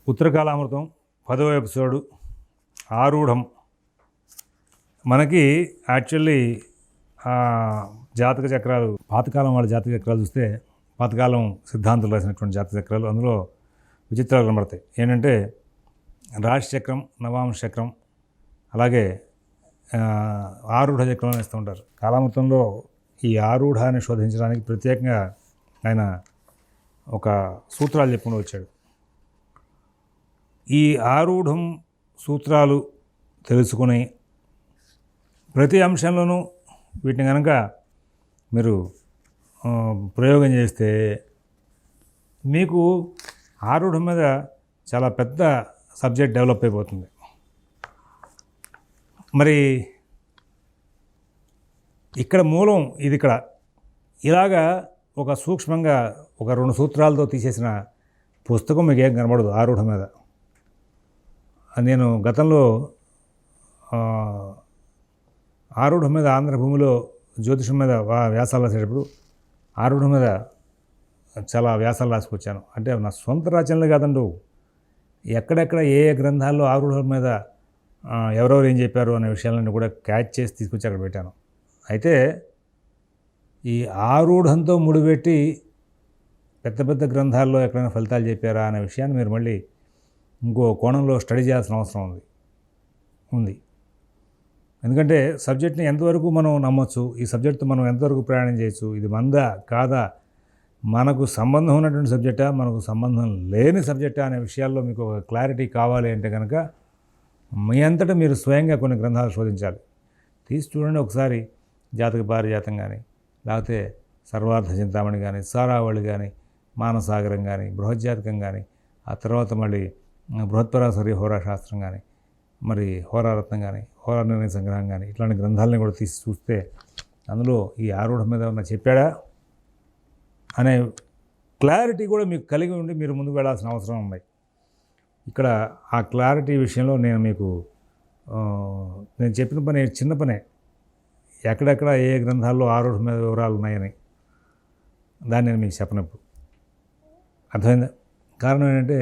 ఉత్తరకాలామృతం 10వ ఎపిసోడు ఆరూఢం. మనకి యాక్చువల్లీ జాతక చక్రాలు, పాతకాలం వాళ్ళ జాతక చక్రాలు చూస్తే పాతకాలం సిద్ధాంతులు రాసినటువంటి జాతక చక్రాలు, అందులో విచిత్రాలు కనబడతాయి. ఏంటంటే రాశి చక్రం, నవాంశ చక్రం, అలాగే ఆరూఢ చక్రం వేస్తూ ఉంటారు. కాలామృతంలో ఈ ఆరూఢాన్ని శోధించడానికి ప్రత్యేకంగా ఆయన ఒక సూత్రాలు చెప్పుకుంటూ వచ్చాడు. ఈ ఆరూఢం సూత్రాలు తెలుసుకుని ప్రతి అంశంలోనూ వీటిని కనుక మీరు ప్రయోగం చేస్తే మీకు ఆరూఢం మీద చాలా పెద్ద సబ్జెక్ట్ డెవలప్ అయిపోతుంది. మరి ఇక్కడ మూలం ఇది. ఇక్కడ ఇలాగా ఒక సూక్ష్మంగా ఒక 2 సూత్రాలతో తీసేసిన పుస్తకం మీకు ఏం కనబడదు ఆరూఢం మీద. నేను గతంలో ఆరూఢం మీద ఆంధ్రభూమిలో జ్యోతిషం మీద వ్యాసాలు రాసేటప్పుడు ఆరూఢం మీద చాలా వ్యాసాలు రాసుకొచ్చాను. అంటే నా సొంత రచనలు కాదండు, ఎక్కడెక్కడ ఏ గ్రంథాల్లో ఆరూఢం మీద ఎవరెవరు ఏం చెప్పారు అనే విషయాలన్నీ కూడా క్యాచ్ చేసి తీసుకొచ్చి అక్కడ పెట్టాను. అయితే ఈ ఆరూఢంతో ముడిపెట్టి పెద్ద పెద్ద గ్రంథాల్లో ఎక్కడైనా ఫలితాలు చెప్పారా అనే విషయాన్ని మీరు మళ్ళీ ఇంకో కోణంలో స్టడీ చేయాల్సిన అవసరం ఉంది. ఎందుకంటే సబ్జెక్ట్ని ఎంతవరకు మనం నమ్మొచ్చు, ఈ సబ్జెక్ట్తో మనం ఎంతవరకు ప్రయాణం చేయొచ్చు, ఇది మందా కాదా, మనకు సంబంధం ఉన్నటువంటి సబ్జెక్టా, మనకు సంబంధం లేని సబ్జెక్టా అనే విషయాల్లో మీకు ఒక క్లారిటీ కావాలి అంటే కనుక మీ అంతటా మీరు స్వయంగా కొన్ని గ్రంథాలు శోధించాలి. తీసి చూడండి ఒకసారి. జాతక పారిజాతం కానీ, లేకపోతే సర్వార్థ చింతామణి కానీ, సారావళి కానీ, మానసాగరం కానీ, బృహజ్జాతకం కానీ, ఆ తర్వాత మళ్ళీ బృహత్పరాశరి హోరాశాస్త్రం కానీ, మరి హోరారత్నం కానీ, హోరా నిర్ణయ సంగ్రహం కానీ, ఇట్లాంటి గ్రంథాలని కూడా తీసి చూస్తే అందులో ఈ ఆరూఢం మీద ఉన్న చెప్పాడా అనే క్లారిటీ కూడా మీకు కలిగి ఉండి మీరు ముందుకు వెళ్ళాల్సిన అవసరం ఉంది. ఇక్కడ ఆ క్లారిటీ విషయంలో నేను చెప్పిన పని చిన్న పనే. ఎక్కడెక్కడ ఏ గ్రంథాల్లో ఆరూఢం మీద వివరాలు ఉన్నాయని దాన్ని నేను మీకు చెప్పనప్పుడు అర్థమైందా? కారణం ఏంటంటే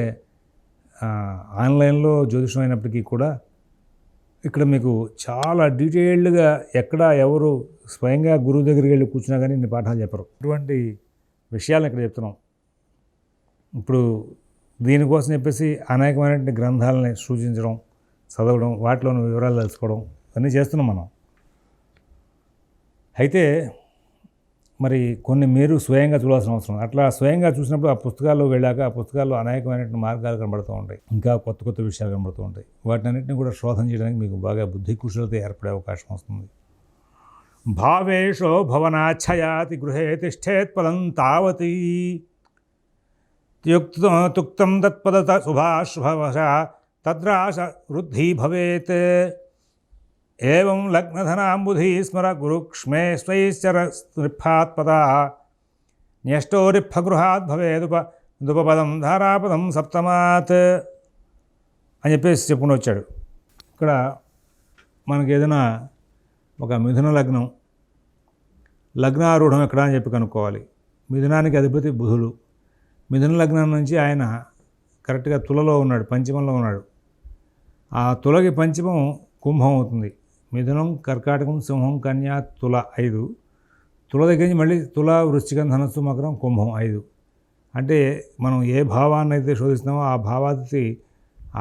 ఆన్లైన్లో జ్యోతిషం అయినప్పటికీ కూడా ఇక్కడ మీకు చాలా డీటెయిల్డ్గా ఎక్కడ ఎవరు స్వయంగా గురువు దగ్గరికి వెళ్ళి కూర్చున్నా కానీ ఇన్ని పాఠాలు చెప్పరు. ఇటువంటి విషయాలను ఇక్కడ చెప్తున్నాం. ఇప్పుడు దీనికోసం చెప్పేసి అనేకమైనటువంటి గ్రంథాలని సూచించడం, చదవడం, వాటిలోని వివరాలు తెలుసుకోవడం అన్నీ చేస్తున్నాం మనం. అయితే మరి కొన్ని మీరు స్వయంగా చూడాల్సిన అవసరం. అట్లా స్వయంగా చూసినప్పుడు ఆ పుస్తకాల్లో వెళ్ళాక ఆ పుస్తకాల్లో అనేకమైనటువంటి మార్గాలు కనబడుతూ ఉంటాయి, ఇంకా కొత్త కొత్త విషయాలు కనబడుతూ ఉంటాయి. వాటినన్నింటినీ కూడా శోధన చేయడానికి మీకు బాగా బుద్ధి కుశలత ఏర్పడే అవకాశం వస్తుంది. భావేషో భవనాఛయాతి గృహే తిష్టేత్ పదం తావతి తుక్తం తత్పద శుభాశుభవశ తద్రాశ వృద్ధి భవేత్. ఏవం లగ్నధనాంబుధి స్మర గురుక్ష్మే స్వైశ్చర రిఫాత్పదా న్యష్టోరిఫగృహాత్ భవేదుపదం ధారాపదం సప్తమాత్ అని చెప్పేసి చెప్పుకుని వచ్చాడు. ఇక్కడ మనకి ఏదైనా ఒక మిథున లగ్నం, లగ్నారూఢం ఎక్కడ అని చెప్పి కనుక్కోవాలి. మిథునానికి అధిపతి బుధుడు. మిథున లగ్నం నుంచి ఆయన కరెక్ట్గా తులలో ఉన్నాడు, పంచమంలో ఉన్నాడు. ఆ తులకి పంచమం కుంభం అవుతుంది. మిథునం, కర్కాటకం, సింహం, కన్యా, తుల 5. తుల దగ్గర నుంచి మళ్ళీ తుల, వృశ్చికం, ధనస్సు, మకరం, కుంభం 5. అంటే మనం ఏ భావాన్ని అయితే శోధిస్తున్నామో ఆ భావాధిపతి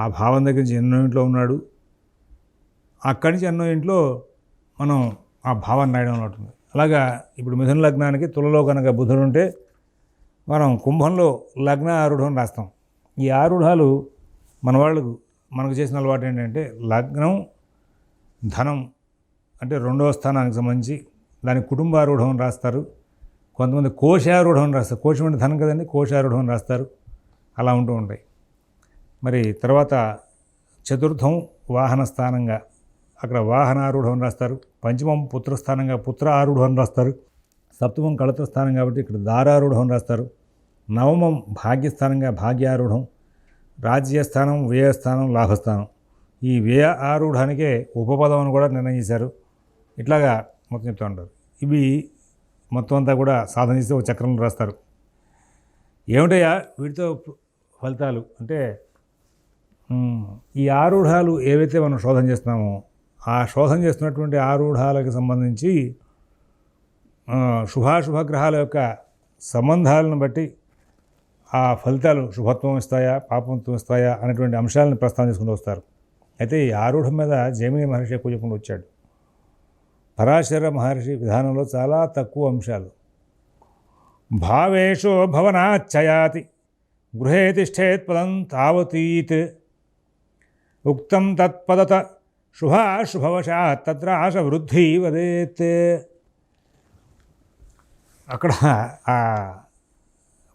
ఆ భావం దగ్గర నుంచి ఎన్నో ఇంట్లో ఉన్నాడు, అక్కడి నుంచి ఎన్నో ఇంట్లో మనం ఆ భావాన్ని రాయడం ఉంటుంది. అలాగా ఇప్పుడు మిథున లగ్నానికి తులలో కనుక బుధుడు ఉంటే మనం కుంభంలో లగ్న ఆరూఢం రాస్తాం. ఈ ఆరూఢాలు మనకు చేసిన అలవాటు ఏంటంటే లగ్నం ధనం అంటే 2వ స్థానానికి సంబంధించి దాని కుటుంబారూఢం రాస్తారు. కొంతమంది కోశారూఢం రాస్తారు. కోశం అంటే ధనం కదండి, కోశారూఢం రాస్తారు. అలా ఉంటూ ఉంటాయి. మరి తర్వాత చతుర్థం వాహన స్థానంగా అక్కడ వాహనారూఢం రాస్తారు. పంచమం పుత్రస్థానంగా పుత్ర ఆరూఢం రాస్తారు. సప్తమం కళత్ర స్థానం కాబట్టి ఇక్కడ దారారూఢం రాస్తారు. నవమం భాగ్యస్థానంగా భాగ్యారూఢం. రాజ్యస్థానం, వ్యయస్థానం, లాభస్థానం. ఈ వ్యయ ఆరూఢానికే ఉపపదం అని కూడా నిర్ణయం చేశారు. ఇట్లాగా మొత్తం చెప్తూ ఉంటారు. ఇవి మొత్తం అంతా కూడా సాధన చేస్తే ఒక చక్రంలో రాస్తారు. ఏమిటయ్యా వీటితో ఫలితాలు అంటే ఈ ఆరూఢాలు ఏవైతే మనం శోధన చేస్తున్నామో ఆ శోధన చేస్తున్నటువంటి ఆరూఢాలకు సంబంధించి శుభాశుభ గ్రహాల యొక్క సంబంధాలను బట్టి ఆ ఫలితాలు శుభత్వం ఇస్తాయా పాపత్వం ఇస్తాయా అనేటువంటి అంశాలను ప్రస్తావన చేసుకుంటూ వస్తారు. అయితే ఈ ఆరూఢం మీద జైమిని మహర్షి ఎక్కువ చెప్పుకుంటూ వచ్చాడు. పరాశర మహర్షి విధానంలో చాలా తక్కువ అంశాలు. భావేషో భవనాచ్చయాతి గృహే తిష్టేత్ పదం తావతీత్ ఉక్తం తత్పదత శుభాశుభవశాత్ తత్ర ఆశ వృద్ధి వదేత్. అక్కడ ఆ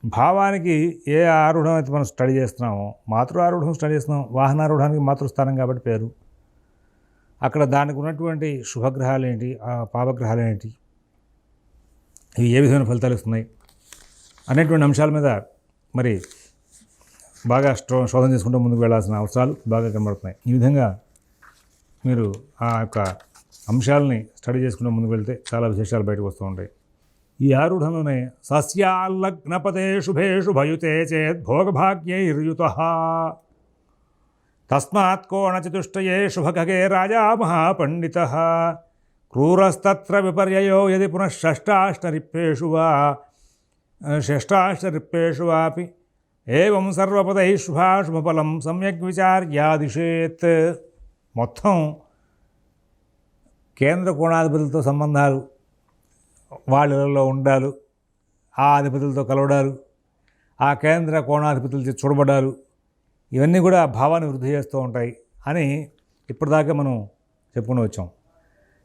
భావానికి ఏ ఆరూఢం అయితే మనం స్టడీ చేస్తున్నామో, మాతృ ఆరూఢం స్టడీ చేస్తున్నాం, వాహనారూఢానికి మాతృస్థానం కాబట్టి పేరు. అక్కడ దానికి ఉన్నటువంటి శుభగ్రహాలు ఏంటి, ఆ పాపగ్రహాలు ఏంటి, ఇవి ఏ విధమైన ఫలితాలు ఇస్తున్నాయి అనేటువంటి అంశాల మీద మరి బాగా శోధన చేసుకుంటూ ముందుకు వెళ్ళాల్సిన అవసరాలు బాగా కనబడుతున్నాయి. ఈ విధంగా మీరు ఆ యొక్క అంశాలని స్టడీ చేసుకుంటూ ముందుకు వెళ్తే చాలా విశేషాలు బయటకు వస్తూ ఉంటాయి. ఈ ఆరూఢంలోనే సస్యాల్లగ్నపదే శుభే శుభయుతే చేద్ భోగభాగ్యైర్యుతః తస్మాత్ కోణచతుష్టయే శుభఖగే రాజా మహాపండితః క్రూరస్తత్ర విపర్యయో యది పునః షష్టాష్టరిప్పేషు వాపి ఏవం సర్వపదై శుభాశుభఫలం సమ్యక్ విచార్యాదిశేత్. మొత్తం కేంద్ర కోణాధిపతులతో సంబంధాలు, వాళ్ళలో ఉండాలు, ఆ అధిపతులతో కలవడాలు, ఆ కేంద్ర కోణాధిపతులతో చూడబడాలు, ఇవన్నీ కూడా భావాన్ని వృద్ధి చేస్తూ ఉంటాయి అని ఇప్పటిదాకా మనం చెప్పుకుని వచ్చాం.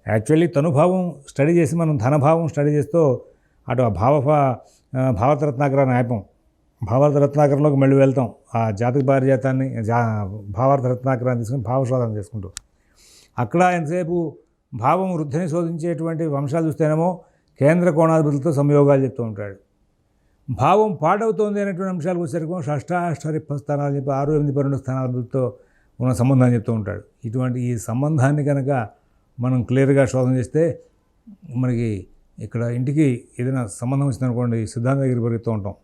యాక్చువల్లీ తనుభావం స్టడీ చేసి మనం ధనభావం స్టడీ చేస్తూ అటు ఆ భావార్థరత్నాకరాన్ని ఆపం. భావార్థరత్నాకరంలోకి మళ్ళీ వెళ్తాం. ఆ జాతక పారిజాతాన్ని భావార్థరత్నాకరాన్ని తీసుకుని భావశోధన చేసుకుంటూ అక్కడ ఎంతసేపు భావం వృద్ధిని శోధించేటువంటి వంశాలు చూస్తేనేమో కేంద్ర కోణాధిపతులతో సంయోగాలు చెప్తూ ఉంటాడు. భావం పాడవుతోంది అనేటువంటి అంశాలకు వచ్చేసరికి షష్టాష్టరిప్ప స్థానాలు చెప్పి 6, 8, 12 స్థానాలతో ఉన్న సంబంధాన్ని చెప్తూ ఉంటాడు. ఇటువంటి ఈ సంబంధాన్ని కనుక మనం క్లియర్గా శోధన చేస్తే మనకి ఇక్కడ ఇంటికి ఏదైనా సంబంధం వచ్చిందనుకోండి, సిద్ధాంత దగ్గర పెరుగుతూ ఉంటాం.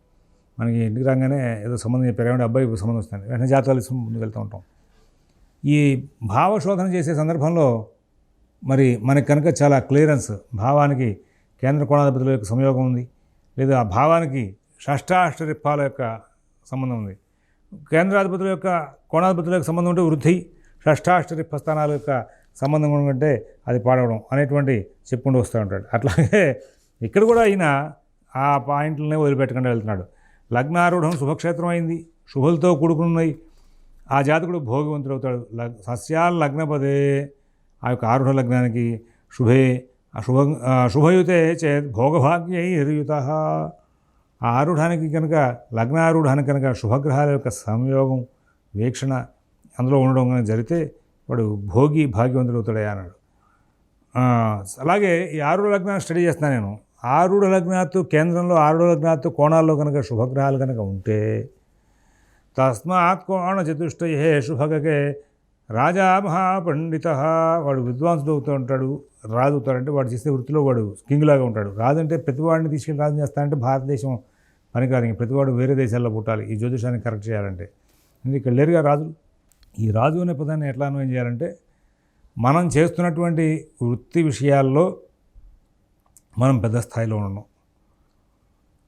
మనకి ఇంటికి రాగానే ఏదో సంబంధం చెప్పారు, ఏమంటే అబ్బాయి సంబంధం వస్తుంది, వెంటనే జాతకాలు ముందుకు వెళ్తూ ఉంటాం. ఈ భావశోధన చేసే సందర్భంలో మరి మనకి కనుక చాలా క్లియరెన్స్, భావానికి కేంద్ర కోణాధిపతుల యొక్క సంయోగం ఉంది, లేదా ఆ భావానికి షష్టాష్టరిప్పాల యొక్క సంబంధం ఉంది. కేంద్రాధిపతుల యొక్క కోణాధిపతుల యొక్క సంబంధం ఉంటే వృద్ధి, షష్టాష్టరిప్ప స్థానాల యొక్క సంబంధం ఉంటే అది పాడవడం అనేటువంటి చెప్పుకుంటూ వస్తూ ఉంటాడు. అట్లాగే ఇక్కడ కూడా ఈయన ఆ పాయింట్లనే వదిలిపెట్టకుండా వెళ్తున్నాడు. లగ్నారూఢం శుభక్షేత్రం అయింది, శుభులతో కూడుకున్నాయి, ఆ జాతకుడు భోగవంతుడు అవుతాడు. సస్యాల్ లగ్నపదే, ఆ యొక్క ఆరుఢ లగ్నానికి శుభే శుభయుతే చేత్ భోగభాగ్యైర్యుతః. ఆ ఆరుఢానికి కనుక, లగ్నారూఢానికి కనుక శుభగ్రహాల యొక్క సంయోగం, వీక్షణ అందులో ఉండడం కనుక జరిగితే వాడు భోగి భాగ్యవంతుడు అవుతాడే అన్నాడు. అలాగే ఈ ఆరుఢ లగ్నాన్ని స్టడీ చేస్తున్నాను నేను. ఆరుఢ లగ్నాత్తు కేంద్రంలో, ఆరుఢ లగ్నాత్తు కోణాల్లో కనుక శుభగ్రహాలు కనుక ఉంటే తస్మాత్ కోణ చతుష్టయే శుభగకే రాజా మహాపండిత. వాడు విద్వాంసుడు అవుతూ ఉంటాడు, రాజు అవుతాడంటే వాడు చేసే వృత్తిలో వాడు కింగ్లాగా ఉంటాడు. రాజు అంటే ప్రతివాడిని తీసుకెళ్ళి రాజు చేస్తానంటే భారతదేశం పనికాదు, ఇంక ప్రతివాడు వేరే దేశాల్లో పుట్టాలి ఈ జ్యోతిషాన్ని కరెక్ట్ చేయాలంటే. ఇక్కడ లేరుగా రాజు. ఈ రాజు అనే పదాన్ని ఎట్లా అన్వయం చేయాలంటే, మనం చేస్తున్నటువంటి వృత్తి విషయాల్లో మనం పెద్ద స్థాయిలో ఉన్నాం,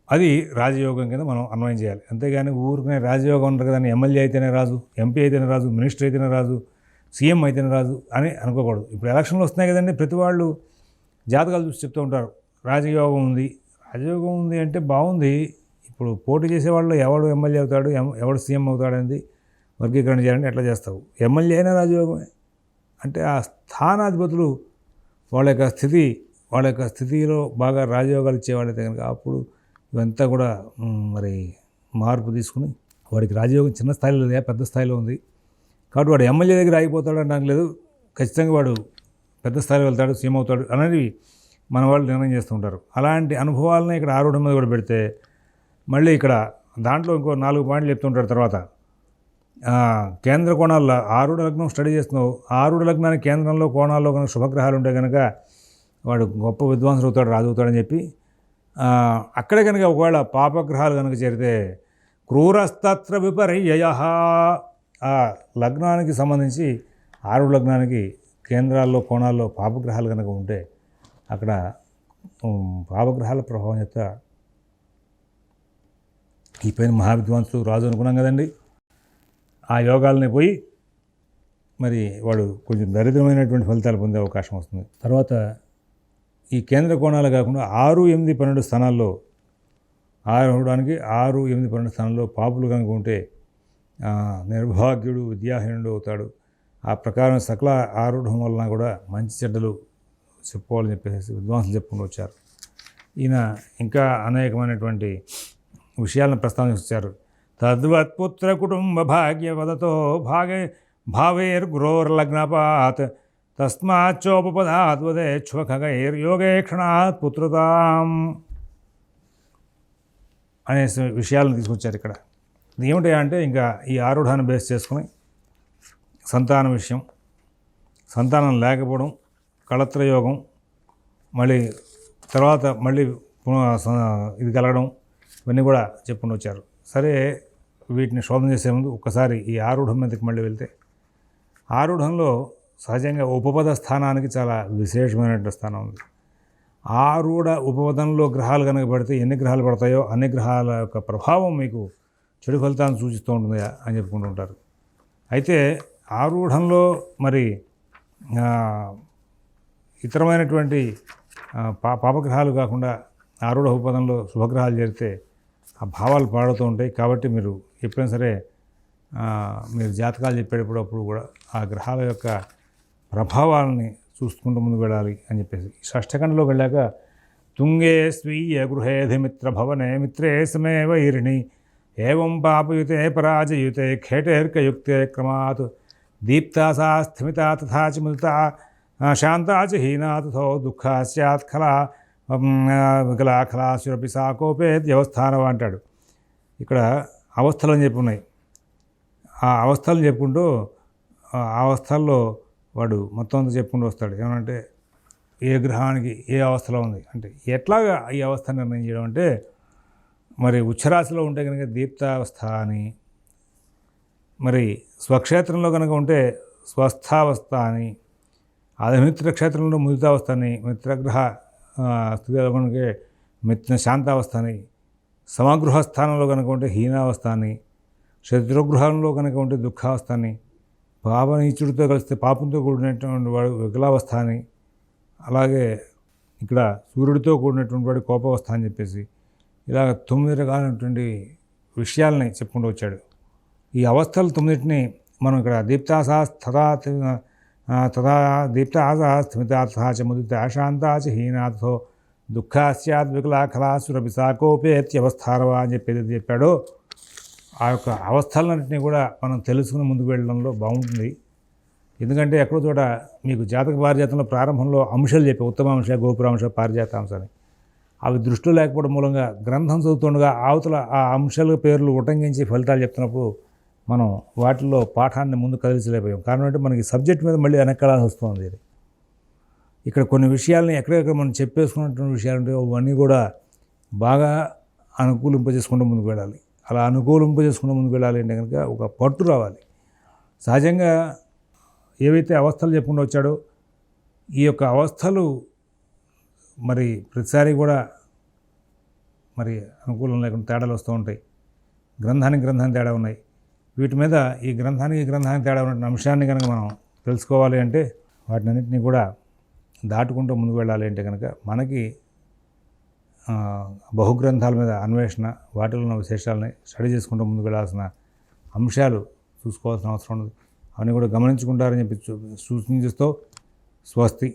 అది రాజయోగం కింద మనం అన్వయం చేయాలి. అంతేగాని ఊరికనే రాజయోగం ఉండరు కదా, ఎమ్మెల్యే అయితేనే రాజు, ఎంపీ అయితేనే రాజు, మినిస్టర్ అయితేనే రాజు, సీఎం అయితేనే రాజు అని అనుకోకూడదు. ఇప్పుడు ఎలక్షన్లు వస్తున్నాయి కదండి, ప్రతి వాళ్ళు జాతకాలు చూసి చెప్తూ ఉంటారు రాజయోగం ఉంది. రాజయోగం ఉంది అంటే బాగుంది, ఇప్పుడు పోటీ చేసేవాళ్ళు ఎవడు ఎమ్మెల్యే అవుతాడు, ఎవడు సీఎం అవుతాడు అనేది వర్గీకరణ చేయాలంటే ఎట్లా చేస్తావు? ఎమ్మెల్యే అయినా రాజయోగమే అంటే ఆ స్థానాధిపతులు వాళ్ళ యొక్క స్థితిలో బాగా రాజయోగాలు ఇచ్చేవాళ్ళైతే కనుక అప్పుడు ఇవంతా కూడా మరి మార్పు తీసుకుని వాడికి రాజయోగం చిన్న స్థాయిలో లేదా పెద్ద స్థాయిలో ఉంది కాబట్టి వాడు ఎమ్మెల్యే దగ్గర ఆగిపోతాడు అనడానికి లేదు, ఖచ్చితంగా వాడు పెద్ద స్థాయిలో వెళ్తాడు, సీఎం అవుతాడు అనేది మన వాళ్ళు నిర్ణయం చేస్తూ ఉంటారు. అలాంటి అనుభవాలని ఇక్కడ ఆరుఢం మీద కూడా పెడితే మళ్ళీ ఇక్కడ దాంట్లో ఇంకో 4 పాయింట్లు చెప్తుంటారు. తర్వాత కేంద్ర కోణాల్లో ఆరుఢ లగ్నం స్టడీ చేస్తున్నావు, ఆరుఢ లగ్నానికి కేంద్రంలో కోణాల్లో కనుక శుభగ్రహాలు ఉంటే కనుక వాడు గొప్ప విద్వాంసుడు అవుతాడు, రాజు అవుతాడని చెప్పి అక్కడే కనుక ఒకవేళ పాపగ్రహాలు కనుక చేరితే క్రూరస్తత్ర విపర్యయ, ఆ లగ్నానికి సంబంధించి ఆరు లగ్నానికి కేంద్రాల్లో కోణాల్లో పాపగ్రహాలు కనుక ఉంటే అక్కడ పాపగ్రహాల ప్రభావం చేత ఈ పైన మహావిద్వాంసులు రాజు అనుకున్నాం కదండి, ఆ యోగాలని పోయి మరి వాడు కొంచెం దరిద్రమైనటువంటి ఫలితాలు పొందే అవకాశం వస్తుంది. తర్వాత ఈ కేంద్ర కోణాలు కాకుండా 6, 8, 12 స్థానాల్లో ఆరోహడానికి 6, 8, 12 స్థానాల్లో పాపులు కనుక ఉంటే నిర్భాగ్యుడు విద్యాహీనుడు అవుతాడు. ఆ ప్రకారం సకల ఆరూఢం వలన కూడా మంచి చెడ్డలు చెప్పుకోవాలని చెప్పేసి విద్వాంసులు చెప్పుకుంటూ వచ్చారు. ఈయన ఇంకా అనేకమైనటువంటి విషయాలను ప్రస్తావించారు. తద్వత్పుత్ర కుటుంబ భాగ్యవదతో భావేర్గురోర్లగ్నపాత్ తస్మాచ్చోపపదాద్వదేచ్ఛ్వఖగైర్యోగేక్షణాత్ పుత్రతాం అనే విషయాలను తీసుకొచ్చారు ఇక్కడ. ఇది ఏమిటి అంటే ఇంకా ఈ ఆరూఢాన్ని బేస్ చేసుకుని సంతాన విషయం, సంతానం లేకపోవడం, కళత్రయోగం, మళ్ళీ తర్వాత మళ్ళీ ఇది కలగడం, ఇవన్నీ కూడా చెప్పుకుంటూ వచ్చారు. సరే, వీటిని శోధన చేసే ముందు ఒక్కసారి ఈ ఆరూఢం మీదకి మళ్ళీ వెళ్తే, ఆరూఢంలో సహజంగా ఉపపద స్థానానికి చాలా విశేషమైనటువంటి స్థానం ఉంది. ఆరూఢ ఉపపదంలో గ్రహాలు కనుక పడితే ఎన్ని గ్రహాలు పడతాయో అన్ని గ్రహాల యొక్క ప్రభావం మీకు చెడు ఫలితాలను సూచిస్తూ ఉంటుంది అని చెప్పుకుంటూ ఉంటారు. అయితే ఆరూఢంలో మరి ఇతరమైనటువంటి పాపగ్రహాలు కాకుండా ఆరూఢ ఉపపదంలో శుభగ్రహాలు చేరితే ఆ భావాలు పాడుతూ ఉంటాయి. కాబట్టి మీరు ఎప్పుడైనా సరే మీరు జాతకాలు చెప్పేటప్పుడు కూడా ఆ గ్రహాల యొక్క ప్రభావాలని చూసుకుంటూ ముందుకు వెళ్ళాలి అని చెప్పేసి షష్ఠఖండలోకి వెళ్ళాక తుంగే స్వీయ గృహేధిమిత్ర భవనే మిత్రే సమే వైరిణి ఏవం పాపయుతే పరాజయుతే ఖేటేర్కయుక్తే క్రమాత్ దీప్తా సా స్థిమితా తథా చ ముదితా శాంతా చ హీనా తథో దుఃఖా స్యాత్ ఖలా వికలా ఖలాసురపి సా కోపేద్యవస్థానవ అంటాడు. ఇక్కడ అవస్థలు అని చెప్పి ఉన్నాయి. ఆ అవస్థలను చెప్పుకుంటూ ఆ అవస్థల్లో వాడు మొత్తం అంతా చెప్పుకుంటూ వస్తాడు. ఏమంటే ఏ గ్రహానికి ఏ అవస్థలో ఉంది అంటే ఎట్లాగా ఈ అవస్థ నిర్ణయం చేయడం అంటే, మరి ఉచ్చరాశిలో ఉంటే కనుక దీప్తావస్థ అని, మరి స్వక్షేత్రంలో కనుక ఉంటే స్వస్థావస్థ అని, అధిమిత్ర క్షేత్రంలో ముదితావస్థ అని, మిత్రగ్రహ స్థితిలో కనుక శాంతావస్థ అని, సమగృహ స్థానంలో కనుక ఉంటే హీనావస్థ అని, శత్రుగృహంలో కనుక ఉంటే దుఃఖావస్థ అని, పాపనీచుడితో కలిస్తే పాపంతో కూడినటువంటి వాడు వికలావస్థ అని, అలాగే ఇక్కడ సూర్యుడితో కూడినటువంటి వాడు కోపావస్థ అని చెప్పేసి ఇలా 9 రకాలైనటువంటి విషయాలని చెప్పుకుంటూ వచ్చాడు. ఈ అవస్థలు 9టిని మనం ఇక్కడ దీప్తాసా తథా దీప్తాసా స్థిమితా తథా చ ముదితా శాంతా చ హీనాథో దుఃఖా స్యాద్ వికలా ఖలాసురపి సా కోపేత్యవస్థారవ అని చెప్పేది చెప్పాడో ఆ యొక్క అవస్థలన్నింటినీ కూడా మనం తెలుసుకుని ముందుకు వెళ్ళడంలో బాగుంటుంది. ఎందుకంటే ఎక్కడో చోట మీకు జాతక పారిజాతంలో ప్రారంభంలో అంశాలు చెప్పే ఉత్తమాంశ, గోపురాంశ, పారిజాతాంశ అని అవి దృష్టిలో లేకపోవడం మూలంగా గ్రంథం చదువుతుండగా అవతల ఆ అంశాల పేర్లు ఉటంకించి ఫలితాలు చెప్తున్నప్పుడు మనం వాటిల్లో పాఠాన్ని ముందు కదిలించలేకపోయాం. కారణం అంటే మనకి సబ్జెక్ట్ మీద మళ్ళీ వెనక్కాల్సి వస్తుంది. ఇది ఇక్కడ కొన్ని విషయాలని ఎక్కడెక్కడ మనం చెప్పేసుకున్నటువంటి విషయాలు ఉంటాయో అవన్నీ కూడా బాగా అనుకూలింపజేసుకుంటూ ముందుకు వెళ్ళాలి. అలా అనుకూలింపజేసుకుంటూ ముందుకు వెళ్ళాలి అంటే కనుక ఒక పట్టు రావాలి. సహజంగా ఏవైతే అవస్థలు చెప్పుకుంటూ వచ్చాడో ఈ యొక్క అవస్థలు మరి ప్రతిసారి కూడా మరి అనుకూలం లేకుండా తేడాలు వస్తూ ఉంటాయి. గ్రంథానికి తేడా ఉన్నాయి. వీటి మీద ఈ గ్రంథానికి తేడా ఉన్న అంశాన్ని కనుక మనం తెలుసుకోవాలి అంటే వాటినన్నింటినీ కూడా దాటుకుంటూ ముందుకు వెళ్ళాలి అంటే కనుక మనకి బహుగ్రంథాల మీద అన్వేషణ, వాటిలో ఉన్న విశేషాలని స్టడీ చేసుకుంటూ ముందుకు వెళ్ళాల్సిన అంశాలు చూసుకోవాల్సిన అవసరం ఉంది. అవన్నీ కూడా గమనించుకుంటారని చెప్పి సూచించుతూ స్వస్తి.